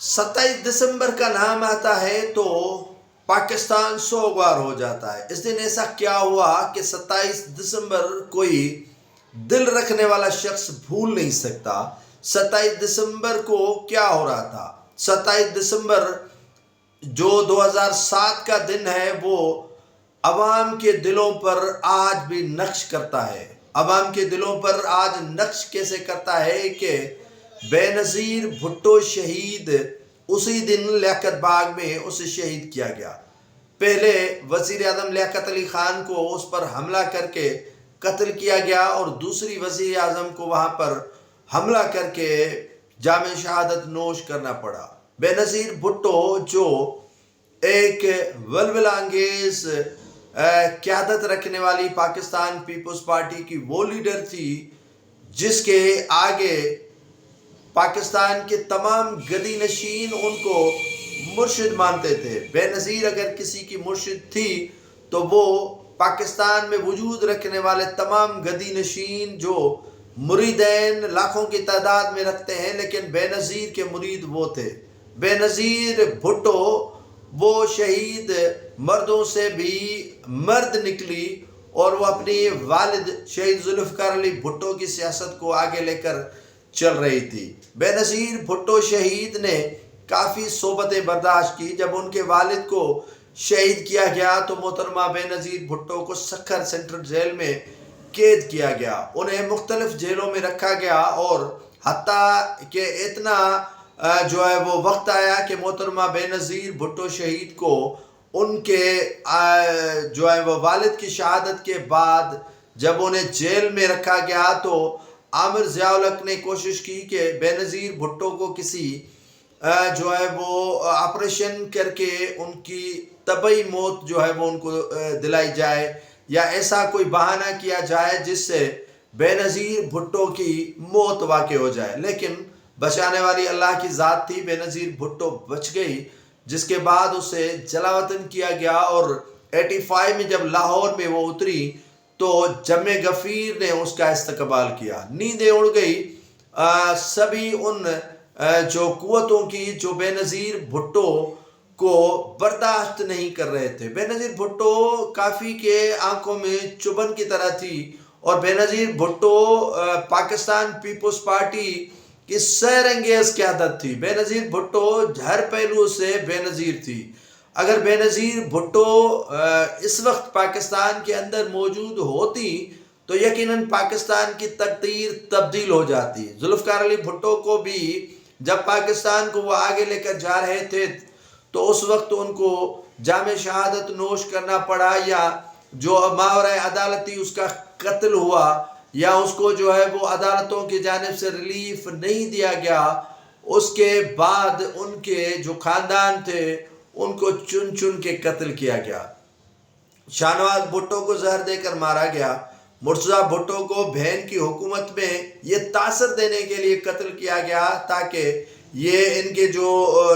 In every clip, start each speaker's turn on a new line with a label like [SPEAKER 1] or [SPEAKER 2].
[SPEAKER 1] 27 دسمبر کا نام آتا ہے تو پاکستان سوگوار ہو جاتا ہے۔ اس دن ایسا کیا ہوا کہ 27 دسمبر کوئی دل رکھنے والا شخص بھول نہیں سکتا۔ 27 دسمبر کو کیا ہو رہا تھا؟ 27 دسمبر جو 2007 کا دن ہے وہ عوام کے دلوں پر آج بھی نقش کرتا ہے۔ عوام کے دلوں پر آج نقش کیسے کرتا ہے کہ بے نظیر بھٹو شہید اسی دن لیاقت باغ میں اسے شہید کیا گیا۔ پہلے وزیر اعظم لیاقت علی خان کو اس پر حملہ کر کے قتل کیا گیا اور دوسری وزیر اعظم کو وہاں پر حملہ کر کے جام شہادت نوش کرنا پڑا۔ بے نظیر بھٹو جو ایک ولولہ انگیز قیادت رکھنے والی پاکستان پیپلز پارٹی کی وہ لیڈر تھی جس کے آگے پاکستان کے تمام گدی نشین ان کو مرشد مانتے تھے۔ بے نظیر اگر کسی کی مرشد تھی تو وہ پاکستان میں وجود رکھنے والے تمام گدی نشین جو مریدین لاکھوں کی تعداد میں رکھتے ہیں، لیکن بے نظیر کے مرید وہ تھے۔ بے نظیر بھٹو وہ شہید مردوں سے بھی مرد نکلی اور وہ اپنی والد شہید ذوالفقار علی بھٹو کی سیاست کو آگے لے کر چل رہی تھی۔ بے نظیر بھٹو شہید نے کافی صحبتیں برداشت کی۔ جب ان کے والد کو شہید کیا گیا تو محترمہ بے نظیر بھٹو کو سکھر سینٹرل جیل میں قید کیا گیا۔ انہیں مختلف جیلوں میں رکھا گیا اور حتیٰ کہ اتنا جو ہے وہ وقت آیا کہ محترمہ بے نظیر بھٹو شہید کو ان کے جو ہے وہ والد کی شہادت کے بعد جب انہیں جیل میں رکھا گیا تو عامر ضیاء الحق نے کوشش کی کہ بے نظیر بھٹو کو کسی جو ہے وہ آپریشن کر کے ان کی طبعی موت جو ہے وہ ان کو دلائی جائے یا ایسا کوئی بہانہ کیا جائے جس سے بے نظیر بھٹو کی موت واقع ہو جائے، لیکن بچانے والی اللہ کی ذات تھی۔ بے نظیر بھٹو بچ گئی، جس کے بعد اسے جلا وطن کیا گیا اور 85 میں جب لاہور میں وہ اتری تو جم غفیر نے اس کا استقبال کیا۔ نیندیں اڑ گئی سبھی ان جو قوتوں کی جو بے نظیر بھٹو کو برداشت نہیں کر رہے تھے۔ بے نظیر بھٹو کافی کے آنکھوں میں چبھن کی طرح تھی اور بے نظیر بھٹو پاکستان پیپلز پارٹی کی سیر انگیز قیادت تھی۔ بے نظیر بھٹو ہر پہلو سے بے نظیر تھی۔ اگر بے نظیر بھٹو اس وقت پاکستان کے اندر موجود ہوتی تو یقیناً پاکستان کی تقدیر تبدیل ہو جاتی۔ ذوالفقار علی بھٹو کو بھی جب پاکستان کو وہ آگے لے کر جا رہے تھے تو اس وقت ان کو جام شہادت نوش کرنا پڑا یا جو ماورائے عدالتی اس کا قتل ہوا یا اس کو جو ہے وہ عدالتوں کی جانب سے ریلیف نہیں دیا گیا۔ اس کے بعد ان کے جو خاندان تھے ان کو چن چن کے قتل کیا گیا۔ شاہنواز بھٹو کو زہر دے کر مارا گیا۔ مرتضیٰ بھٹو کو بہن کی حکومت میں یہ تاثر دینے کے لیے قتل کیا گیا تاکہ یہ ان کے جو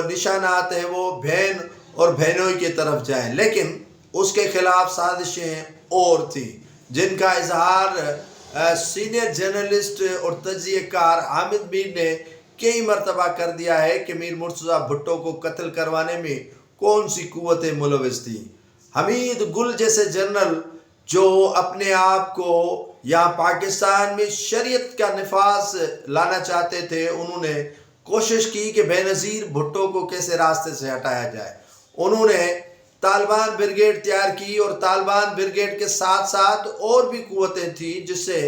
[SPEAKER 1] نشانات ہیں وہ بہن اور بہنوئی کی طرف جائیں، لیکن اس کے خلاف سازشیں اور تھیں جن کا اظہار سینئر جرنلسٹ اور تجزیہ کار حامد میر نے کئی مرتبہ کر دیا ہے کہ میر مرتضیٰ بھٹو کو قتل کروانے میں کون سی قوتیں ملوث تھیں۔ حمید گل جیسے جنرل جو اپنے آپ کو یہاں پاکستان میں شریعت کا نفاذ لانا چاہتے تھے، انہوں نے کوشش کی کہ بے نظیر بھٹو کو کیسے راستے سے ہٹایا جائے۔ انہوں نے طالبان بریگیڈ تیار کی اور طالبان بریگیڈ کے ساتھ ساتھ اور بھی قوتیں تھیں جسے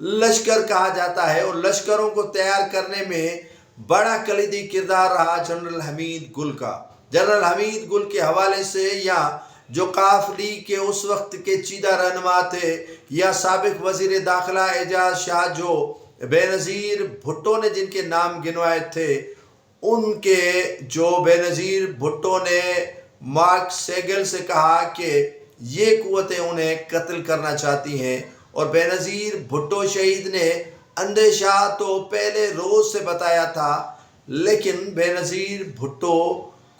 [SPEAKER 1] لشکر کہا جاتا ہے، اور لشکروں کو تیار کرنے میں بڑا کلیدی کردار رہا جنرل حمید گل کا۔ جنرل حمید گل کے حوالے سے یا جو قاف لیگ کے اس وقت کے چیدہ رہنما تھے یا سابق وزیر داخلہ اعجاز شاہ جو بے نظیر بھٹو نے جن کے نام گنوائے تھے، ان کے جو بے نظیر بھٹو نے مارک سیگل سے کہا کہ یہ قوتیں انہیں قتل کرنا چاہتی ہیں، اور بے نظیر بھٹو شہید نے اندیشہ تو پہلے روز سے بتایا تھا، لیکن بے نظیر بھٹو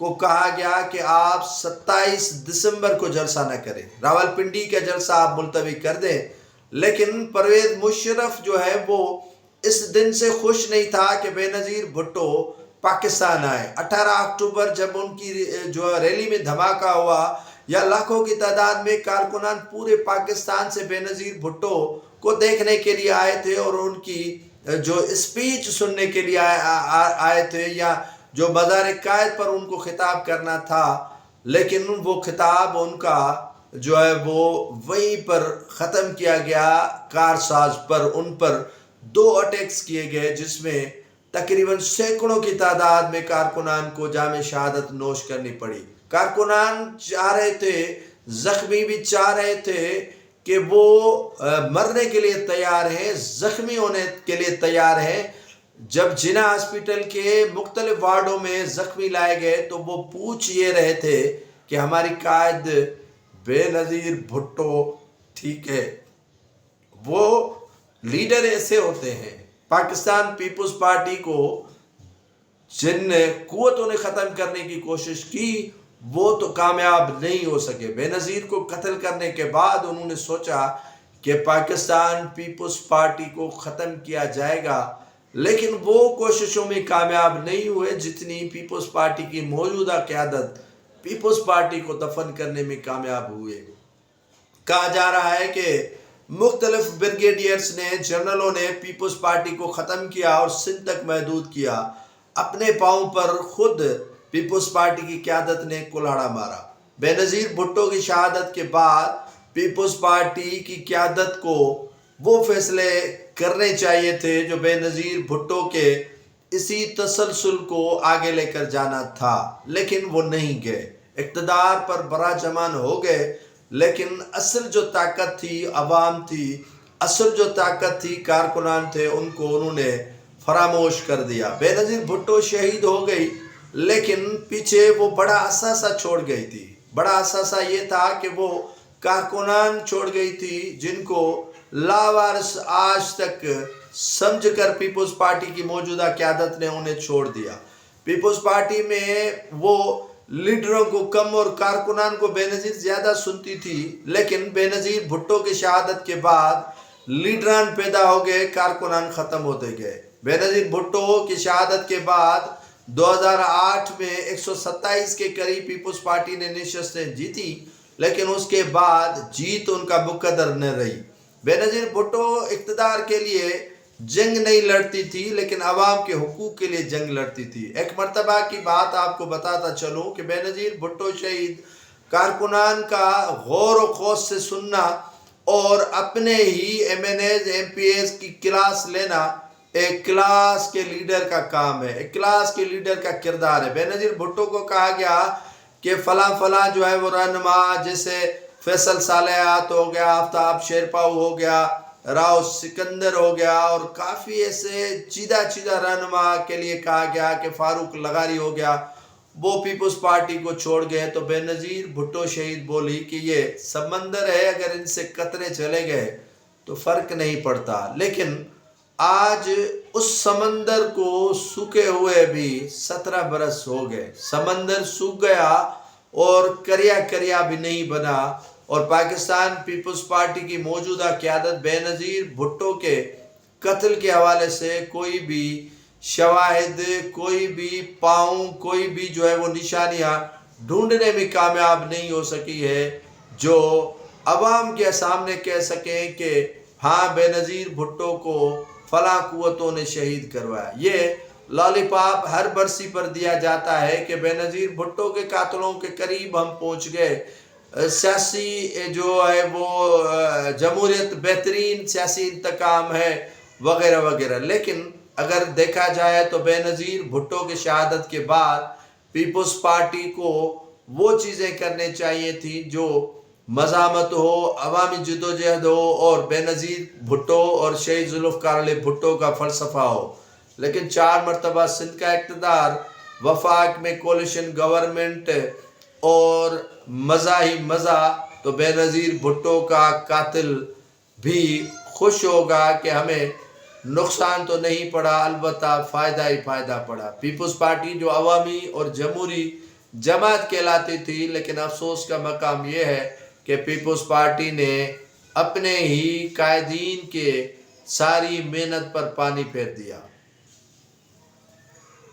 [SPEAKER 1] کو کہا گیا کہ آپ 27 دسمبر کو جلسہ نہ کریں، راولپنڈی کا جلسہ آپ ملتوی کر دیں، لیکن پرویز مشرف جو ہے وہ اس دن سے خوش نہیں تھا کہ بے نظیر بھٹو پاکستان آئے۔ 18 اکتوبر جب ان کی جو ریلی میں دھماکہ ہوا یا لاکھوں کی تعداد میں کارکنان پورے پاکستان سے بے نظیر بھٹو کو دیکھنے کے لیے آئے تھے اور ان کی جو اسپیچ سننے کے لیے آئے تھے یا جو مزار قائد پر ان کو خطاب کرنا تھا، لیکن وہ خطاب ان کا جو ہے وہ وہیں پر ختم کیا گیا۔ کارساز پر ان پر 2 اٹیکس کیے گئے جس میں تقریباً سینکڑوں کی تعداد میں کارکنان کو جام شہادت نوش کرنی پڑی۔ کارکنان چاہ رہے تھے، زخمی بھی چاہ رہے تھے کہ وہ مرنے کے لیے تیار ہیں، زخمی ہونے کے لیے تیار ہیں۔ جب جناح ہاسپٹل کے مختلف وارڈوں میں زخمی لائے گئے تو وہ پوچھ یہ رہے تھے کہ ہماری قائد بے نظیر بھٹو ٹھیک ہے۔ وہ لیڈر ایسے ہوتے ہیں پاکستان پیپلز پارٹی کو جن قوتوں نے ختم کرنے کی کوشش کی وہ تو کامیاب نہیں ہو سکے۔ بے نظیر کو قتل کرنے کے بعد انہوں نے سوچا کہ پاکستان پیپلز پارٹی کو ختم کیا جائے گا، لیکن وہ کوششوں میں کامیاب نہیں ہوئے جتنی پیپلز پارٹی کی موجودہ قیادت پیپلز پارٹی کو دفن کرنے میں کامیاب ہوئے۔ کہا جا رہا ہے کہ مختلف بریگیڈیئرز نے، جنرلوں نے پیپلز پارٹی کو ختم کیا اور سندھ تک محدود کیا۔ اپنے پاؤں پر خود پیپلز پارٹی کی قیادت نے کلہاڑا مارا۔ بے نظیر بھٹو کی شہادت کے بعد پیپلز پارٹی کی قیادت کو وہ فیصلے کرنے چاہیے تھے جو بے نظیر بھٹو کے اسی تسلسل کو آگے لے کر جانا تھا، لیکن وہ نہیں گئے۔ اقتدار پر براجمان ہو گئے، لیکن اصل جو طاقت تھی عوام تھی، اصل جو طاقت تھی کارکنان تھے، ان کو انہوں نے فراموش کر دیا۔ بے نظیر بھٹو شہید ہو گئی، لیکن پیچھے وہ بڑا اثاثہ چھوڑ گئی تھی۔ بڑا اثاثہ یہ تھا کہ وہ کارکنان چھوڑ گئی تھی جن کو لاوارث آج تک سمجھ کر پیپلز پارٹی کی موجودہ قیادت نے انہیں چھوڑ دیا۔ پیپلز پارٹی میں وہ لیڈروں کو کم اور کارکنان کو بے نظیر زیادہ سنتی تھی، لیکن بے نظیر بھٹو کی شہادت کے بعد لیڈران پیدا ہو گئے، کارکنان ختم ہوتے گئے۔ بے نظیر بھٹو کی شہادت کے بعد 2008 میں 127 کے قریب پیپلز پارٹی نے نشستیں جیتی، لیکن اس کے بعد جیت ان کا مقدر نہ رہی۔ بے نظیر بھٹو اقتدار کے لیے جنگ نہیں لڑتی تھی، لیکن عوام کے حقوق کے لیے جنگ لڑتی تھی۔ ایک مرتبہ کی بات آپ کو بتاتا چلوں کہ بے نظیر بھٹو شہید کارکنان کا غور و خوض سے سننا اور اپنے ہی MNAs MPAs کی کلاس لینا ایک کلاس کے لیڈر کا کام ہے، ایک کلاس کے لیڈر کا کردار ہے۔ بے نظیر بھٹو کو کہا گیا کہ فلاں جو ہے وہ رہنما، جیسے فیصل صالحات ہو گیا، آفتاب شیرپاؤ ہو گیا، راؤ سکندر ہو گیا، اور کافی ایسے چیدہ رہنما کے لیے کہا گیا کہ فاروق لغاری ہو گیا، وہ پیپلز پارٹی کو چھوڑ گئے۔ تو بے نظیر بھٹو شہید بولی کہ یہ سمندر ہے، اگر ان سے قطرے چلے گئے تو فرق نہیں پڑتا، لیکن آج اس سمندر کو سوکھے ہوئے بھی 17 برس ہو گئے۔ سمندر سوکھ گیا اور کریا بھی نہیں بنا، اور پاکستان پیپلز پارٹی کی موجودہ قیادت بے نظیر بھٹو کے قتل کے حوالے سے کوئی بھی شواہد، کوئی بھی پاؤں، کوئی بھی جو ہے وہ نشانیاں ڈھونڈنے میں کامیاب نہیں ہو سکی ہے جو عوام کے سامنے کہہ سکیں کہ ہاں بے نظیر بھٹو کو فلاں قوتوں نے شہید کروایا۔ یہ لالی پاپ ہر برسی پر دیا جاتا ہے کہ بے نظیر بھٹو کے قاتلوں کے قریب ہم پہنچ گئے، سیاسی جو ہے وہ جمہوریت بہترین سیاسی انتقام ہے وغیرہ وغیرہ۔ لیکن اگر دیکھا جائے تو بے نظیر بھٹو کی شہادت کے بعد پیپلز پارٹی کو وہ چیزیں کرنے چاہیے تھی جو مزاحمت ہو، عوامی جدوجہد ہو، اور بے نظیر بھٹو اور شہید ذوالفقار علی بھٹو کا فلسفہ ہو۔ لیکن 4 مرتبہ سندھ کا اقتدار، وفاق میں کولیشن گورنمنٹ اور مزہ ہی مزہ، تو بے نظیر بھٹو کا قاتل بھی خوش ہوگا کہ ہمیں نقصان تو نہیں پڑا، البتہ فائدہ ہی فائدہ پڑا۔ پیپلز پارٹی جو عوامی اور جمہوری جماعت کہلاتی تھی، لیکن افسوس کا مقام یہ ہے کہ پیپلز پارٹی نے اپنے ہی قائدین کے ساری محنت پر پانی پھیر دیا۔